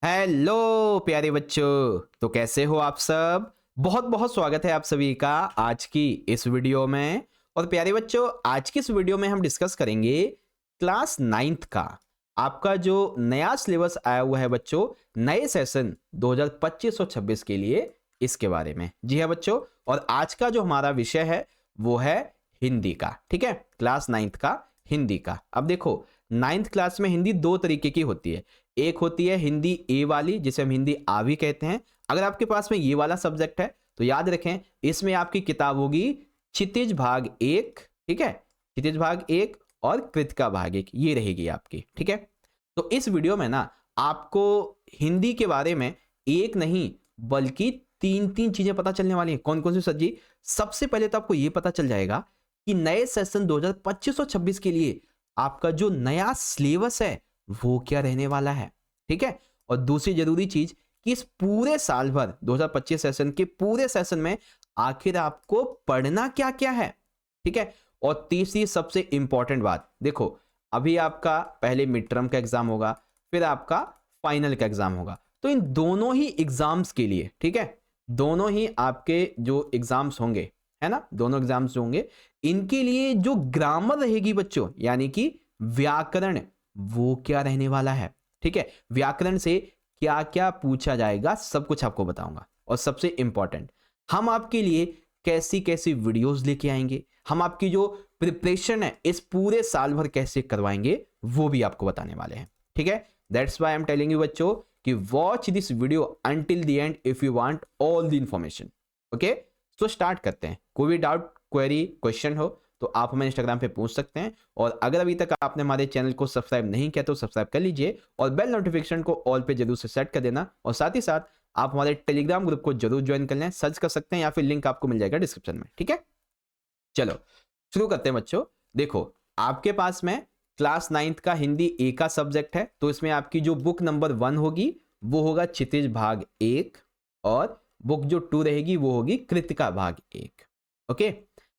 Hello प्यारे बच्चों। तो कैसे हो आप सब। बहुत बहुत स्वागत है आप सभी का आज की इस वीडियो में। और प्यारे बच्चों, आज की इस वीडियो में हम डिस्कस करेंगे क्लास नाइन्थ का आपका जो नया सिलेबस आया हुआ है बच्चों, नए सेशन 2025 और 26 के लिए, इसके बारे में। जी हाँ बच्चों, और आज का जो हमारा विषय है वो है हिंदी का। ठीक है, क्लास नाइन्थ का हिंदी का। अब देखो, नाइन्थ क्लास में हिंदी दो तरीके की होती है। एक होती है हिंदी ए वाली, जिसे हम हिंदी आ भी कहते हैं। अगर आपके पास में ये वाला सब्जेक्ट है तो याद रखें, इसमें आपकी किताब होगी क्षितिज भाग एक। ठीक है, क्षितिज भाग एक और कृतिका भाग एक, ये रहेगी आपकी। ठीक है, तो इस वीडियो में ना आपको हिंदी के बारे में एक नहीं बल्कि तीन तीन चीजें पता चलने वाली हैं। कौन कौन सी सर जी? सबसे पहले तो आपको ये पता चल जाएगा कि नए सेशन 2025 और 26 के लिए आपका जो नया सिलेबस है वो क्या रहने वाला है। ठीक है, और दूसरी जरूरी चीज कि इस पूरे साल भर 2025 सेशन के पूरे सेशन में आखिर आपको पढ़ना क्या क्या है। ठीक है, और तीसरी सबसे इंपॉर्टेंट बात, देखो अभी आपका पहले मिड टर्म का एग्जाम होगा, फिर आपका फाइनल का एग्जाम होगा। तो इन दोनों ही एग्जाम्स के लिए, ठीक है, दोनों ही आपके जो एग्जाम्स होंगे, है ना, दोनों एग्जाम्स जो होंगे इनके लिए जो ग्रामर रहेगी बच्चों, यानी कि व्याकरण, वो क्या रहने वाला है। ठीक है, व्याकरण से क्या क्या पूछा जाएगा सब कुछ आपको बताऊंगा। और सबसे इंपॉर्टेंट, हम आपके लिए कैसी कैसी वीडियोस लेके आएंगे, हम आपकी जो प्रिपरेशन है इस पूरे साल भर कैसे करवाएंगे, वो भी आपको बताने वाले हैं। ठीक है, that's why I am telling you बच्चों कि watch this video until the end if you want all the information. Okay, तो स्टार्ट करते हैं। कोई भी डाउट, क्वेरी, क्वेश्चन हो तो आप हमें इंस्टाग्राम पे पूछ सकते हैं। और अगर अभी तक आपने हमारे चैनल को सब्सक्राइब नहीं किया तो सब्सक्राइब कर लीजिए और बेल नोटिफिकेशन को ऑल पे जरूर से सेट कर देना। और साथ ही साथ आप हमारे टेलीग्राम ग्रुप को जरूर ज्वाइन कर लें, सर्च कर सकते हैं या फिर लिंक आपको मिल जाएगा डिस्क्रिप्शन में। ठीक है, चलो शुरू करते हैं बच्चों। देखो, आपके पास में क्लास नाइन्थ का हिंदी ए का सब्जेक्ट है, तो इसमें आपकी जो बुक नंबर 1 होगी वो होगा क्षितिज भाग एक, और बुक जो 2 रहेगी वो होगी कृतिका भाग एक। ओके,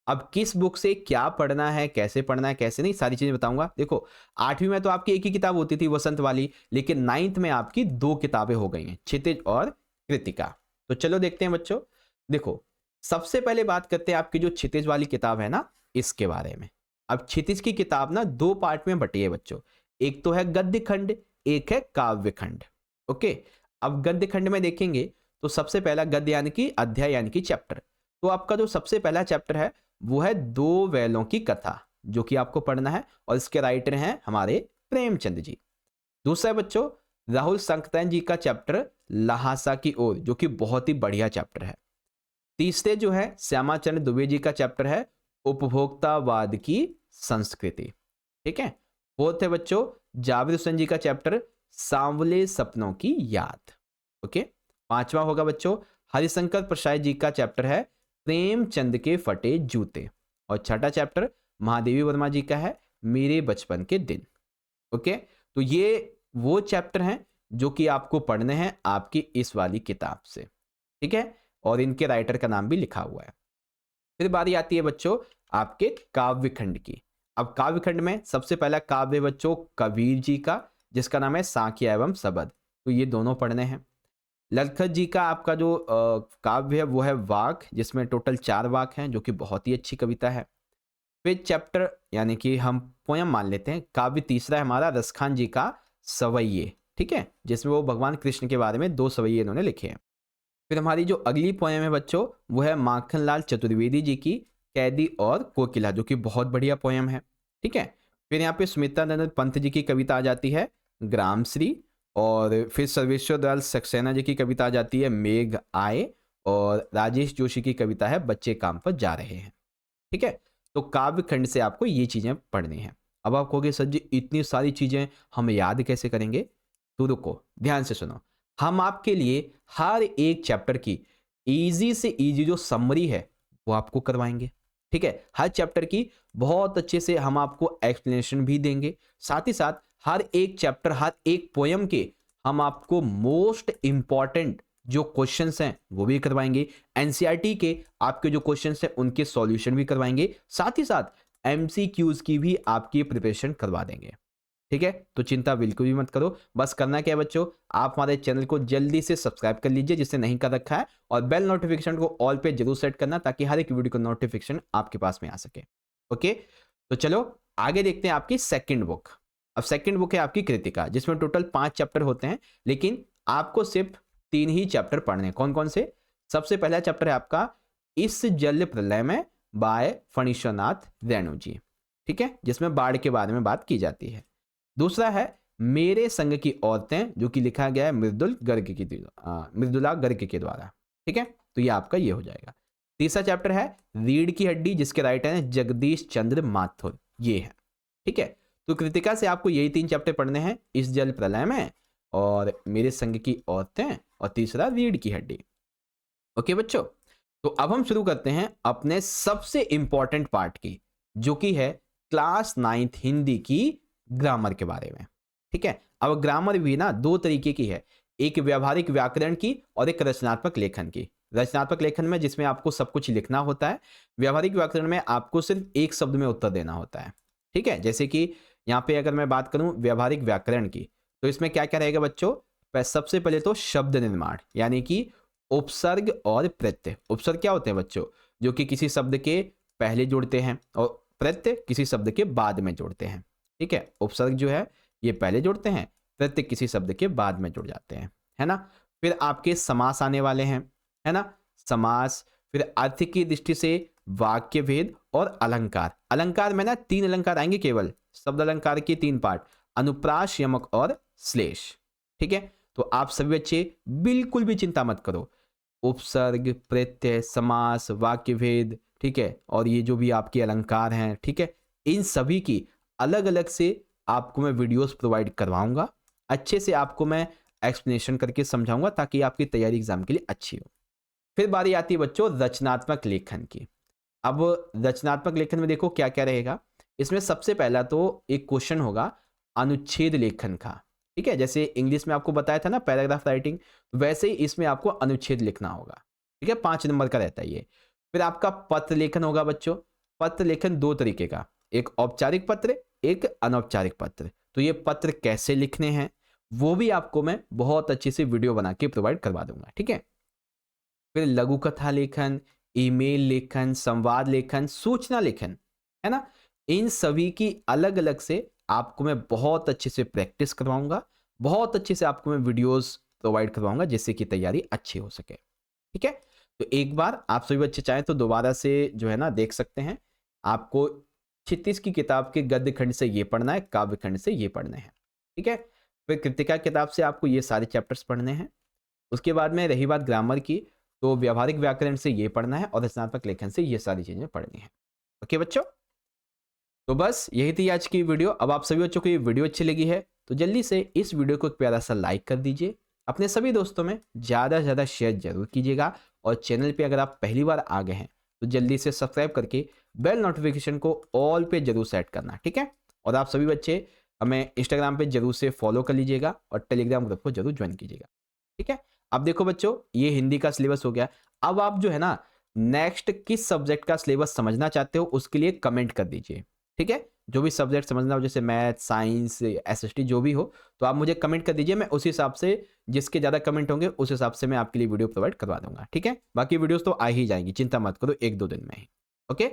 अब किस बुक से क्या पढ़ना है, कैसे पढ़ना है, कैसे नहीं, सारी चीजें बताऊंगा। देखो, 8वीं में तो आपकी एक ही किताब होती थी वसंत वाली, लेकिन नाइन्थ में आपकी 2 किताबें हो गई हैं, क्षितिज और कृतिका। तो चलो देखते हैं बच्चों। देखो, सबसे पहले बात करते हैं आपकी जो क्षितिज वाली किताब है ना, इसके बारे में। अब क्षितिज की किताब ना 2 पार्ट में बटी है बच्चों, एक तो है गद्य खंड, एक है काव्य खंड। ओके, अब गद्य खंड में देखेंगे तो सबसे पहला गद्य यानी कि अध्याय यानी कि चैप्टर, तो आपका जो सबसे पहला चैप्टर है वो है 2 बैलों की कथा, जो कि आपको पढ़ना है। और इसके राइटर हैं हमारे प्रेमचंद जी। दूसरा है बच्चों राहुल संकतैन जी का चैप्टर लहासा की ओर, जो कि बहुत ही बढ़िया चैप्टर है। तीसरे जो है श्यामाचंद्र दुबे जी का चैप्टर है उपभोक्तावाद की संस्कृति। ठीक है, फोर्थ है बच्चों जावेद हुसैन जी का चैप्टर सांवले सपनों की याद। ओके, पांचवा होगा बच्चों हरिशंकर प्रसाद जी का चैप्टर है प्रेमचंद के फटे जूते। और छठा चैप्टर महादेवी वर्मा जी का है मेरे बचपन के दिन। ओके, तो ये वो चैप्टर हैं जो कि आपको पढ़ने हैं आपकी इस वाली किताब से। ठीक है, और इनके राइटर का नाम भी लिखा हुआ है। फिर बारी आती है बच्चों आपके काव्य खंड की। अब काव्य खंड में सबसे पहला काव्य बच्चों कबीर जी का, जिसका नाम है साकिया एवं सबद, तो ये दोनों पढ़ने हैं। ललखत जी का आपका जो काव्य है वो है वाक, जिसमें टोटल 4 वाक हैं, जो कि बहुत ही अच्छी कविता है। फिर चैप्टर यानी कि हम पोयम मान लेते हैं, काव्य तीसरा है हमारा रसखान जी का सवैये। ठीक है, जिसमें वो भगवान कृष्ण के बारे में 2 सवैये इन्होंने लिखे हैं। फिर हमारी जो अगली पोयम है बच्चों वो है माखनलाल चतुर्वेदी जी की कैदी और कोकिला, जो कि बहुत बढ़िया पोयम है। ठीक है, फिर यहाँ पे सुमित्रानंद पंत जी की कविता आ जाती है ग्रामश्री। और फिर सर्वेश्वर दयाल सक्सेना जी की कविता आ जाती है मेघ आए। और राजेश जोशी की कविता है बच्चे काम पर जा रहे हैं। ठीक है, तो काव्य खंड से आपको ये चीजें पढ़नी है। अब आप कहोगे सर जी इतनी सारी चीजें हम याद कैसे करेंगे, तो रुको ध्यान से सुनो। हम आपके लिए हर एक चैप्टर की इजी से इजी जो समरी है वो आपको करवाएंगे। ठीक है, हर चैप्टर की बहुत अच्छे से हम आपको एक्सप्लेनेशन भी देंगे। साथ ही साथ हर एक चैप्टर, हर एक पोयम के हम आपको मोस्ट इंपॉर्टेंट जो क्वेश्चंस हैं वो भी करवाएंगे। एनसीईआरटी के आपके जो क्वेश्चंस हैं उनके सॉल्यूशन भी करवाएंगे। साथ ही साथ एमसीक्यूज की भी आपकी प्रिपरेशन करवा देंगे। ठीक है, तो चिंता बिल्कुल भी मत करो। बस करना क्या है बच्चों, आप हमारे चैनल को जल्दी से सब्सक्राइब कर लीजिए जिससे नहीं कर रखा है, और बेल नोटिफिकेशन को ऑल पे जरूर सेट करना ताकि हर एक वीडियो का नोटिफिकेशन आपके पास में आ सके। ओके, तो चलो आगे देखते हैं आपकी सेकंड बुक। अब सेकंड बुक है आपकी कृतिका, जिसमें टोटल 5 चैप्टर होते हैं, लेकिन आपको सिर्फ 3 ही चैप्टर पढ़ने हैं। कौन कौन से? सबसे पहला चैप्टर है आपका इस जल प्रलय में बाय फणीश्वरनाथ रेणु जी, ठीक है, जिसमें बाढ़ के बारे में बात की जाती है। दूसरा है मेरे संग की औरतें, जो कि लिखा गया है मृदुला गर्ग के द्वारा, ठीक है, तो ये आपका ये हो जाएगा। तीसरा चैप्टर है रीढ़ की हड्डी, जिसके राइटर हैं जगदीश चंद्र माथुर, ये है, ठीक है। तो कृतिका से आपको यही 3 चैप्टर पढ़ने हैं, इस जल प्रलय में, और मेरे संग की औरतें, और तीसरा रीढ़ की हड्डी। ओके बच्चों, तो अब हम शुरू करते हैं अपने सबसे इंपॉर्टेंट पार्ट की, जो कि है क्लास 9th हिंदी की ग्रामर के बारे में, ठीक है। अब ग्रामर भी ना 2 तरीके की है, एक व्यावहारिक व्याकरण की और एक रचनात्मक लेखन की। रचनात्मक लेखन में जिसमें आपको सब कुछ लिखना होता है, व्यावहारिक व्याकरण में आपको सिर्फ एक शब्द में उत्तर देना होता है, ठीक है। जैसे कि यहाँ पे अगर मैं बात करूं व्यावहारिक व्याकरण की, तो इसमें क्या क्या रहेगा बच्चों? सबसे पहले तो शब्द निर्माण, यानी कि उपसर्ग और प्रत्यय। उपसर्ग क्या होते हैं बच्चों? जो कि किसी शब्द के पहले जुड़ते हैं, और प्रत्यय किसी शब्द के बाद में जुड़ते हैं, ठीक है। उपसर्ग जो है ये पहले जुड़ते हैं, प्रत्यय किसी शब्द के बाद में जुड़ जाते हैं, है ना। फिर आपके समास आने वाले हैं, है ना, समास। फिर अर्थ की दृष्टि से वाक्य भेद और अलंकार। अलंकार में ना 3 अलंकार आएंगे केवल, शब्द अलंकार के 3 पार्ट, अनुप्रास, यमक और श्लेष, ठीक है। तो आप सभी बच्चे बिल्कुल भी चिंता मत करो, उपसर्ग, प्रत्यय, समास, वाक्य भेद, ठीक है, और ये जो भी आपके अलंकार हैं, ठीक है, इन सभी की अलग अलग से आपको मैं वीडियोस प्रोवाइड करवाऊंगा, अच्छे से आपको मैं एक्सप्लेनेशन करके समझाऊंगा ताकि आपकी तैयारी एग्जाम के लिए अच्छी हो। फिर बारी आती है बच्चों रचनात्मक लेखन की। अब रचनात्मक लेखन में देखो क्या क्या रहेगा। इसमें सबसे पहला तो एक क्वेश्चन होगा अनुच्छेद लेखन का, ठीक है। जैसे इंग्लिश में आपको बताया था ना पैराग्राफ राइटिंग, वैसे ही इसमें आपको अनुच्छेद लिखना होगा, ठीक है। 5 नंबर का रहता है ये। फिर आपका पत्र लेखन होगा बच्चों। पत्र लेखन 2 तरीके का, एक औपचारिक पत्र, एक अनौपचारिक पत्र। तो ये पत्र कैसे लिखने हैं वो भी आपको मैं बहुत अच्छे से वीडियो बना के प्रोवाइड करवा दूंगा, ठीक है। फिर लघु कथा लेखन, ईमेल लेखन, संवाद लेखन, सूचना लेखन, है ना, इन सभी की अलग अलग से आपको मैं बहुत अच्छे से प्रैक्टिस करवाऊंगा, बहुत अच्छे से आपको मैं वीडियोस प्रोवाइड करवाऊंगा जिससे कि तैयारी अच्छी हो सके, ठीक है। तो एक बार आप सभी बच्चे चाहें तो दोबारा से जो है ना देख सकते हैं। आपको 36 की किताब के गद्य खंड से ये पढ़ना है, काव्य खंड से ये पढ़ने हैं, ठीक है। फिर कृतिका किताब से आपको ये सारे चैप्टर्स पढ़ने हैं। उसके बाद में रही बात ग्रामर की, तो व्यावहारिक व्याकरण से ये पढ़ना है और रचनात्मक लेखन से ये सारी चीजें पढ़नी है। ओके बच्चों, तो बस यही थी आज की वीडियो। अब आप सभी बच्चों को ये वीडियो अच्छी लगी है तो जल्दी से इस वीडियो को एक प्यारा सा लाइक कर दीजिए, अपने सभी दोस्तों में ज़्यादा से ज़्यादा शेयर जरूर कीजिएगा, और चैनल पे अगर आप पहली बार आ गए हैं तो जल्दी से सब्सक्राइब करके बेल नोटिफिकेशन को ऑल पे जरूर सेट करना, ठीक है। और आप सभी बच्चे हमें इंस्टाग्राम पे जरूर से फॉलो कर लीजिएगा और टेलीग्राम ग्रुप को जरूर ज्वाइन कीजिएगा, ठीक है। अब देखो बच्चों, ये हिंदी का सिलेबस हो गया। अब आप जो है ना नेक्स्ट किस सब्जेक्ट का सिलेबस समझना चाहते हो उसके लिए कमेंट कर दीजिए, ठीक है। जो भी सब्जेक्ट समझना हो, जैसे मैथ, साइंस, एसएसटी जो भी हो, तो आप मुझे कमेंट कर दीजिए। मैं उस हिसाब से, जिसके ज़्यादा कमेंट होंगे उस हिसाब से मैं आपके लिए वीडियो प्रोवाइड करवा दूंगा, ठीक है। बाकी वीडियोस तो आ ही जाएंगी, चिंता मत करो, 1-2 दिन में ही। ओके,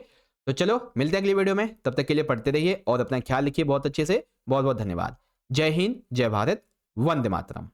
तो चलो मिलते हैं अगली वीडियो में, तब तक के लिए पढ़ते रहिए और अपना ख्याल रखिए बहुत अच्छे से। बहुत बहुत धन्यवाद। जय हिंद, जय भारत, वंदे मातरम।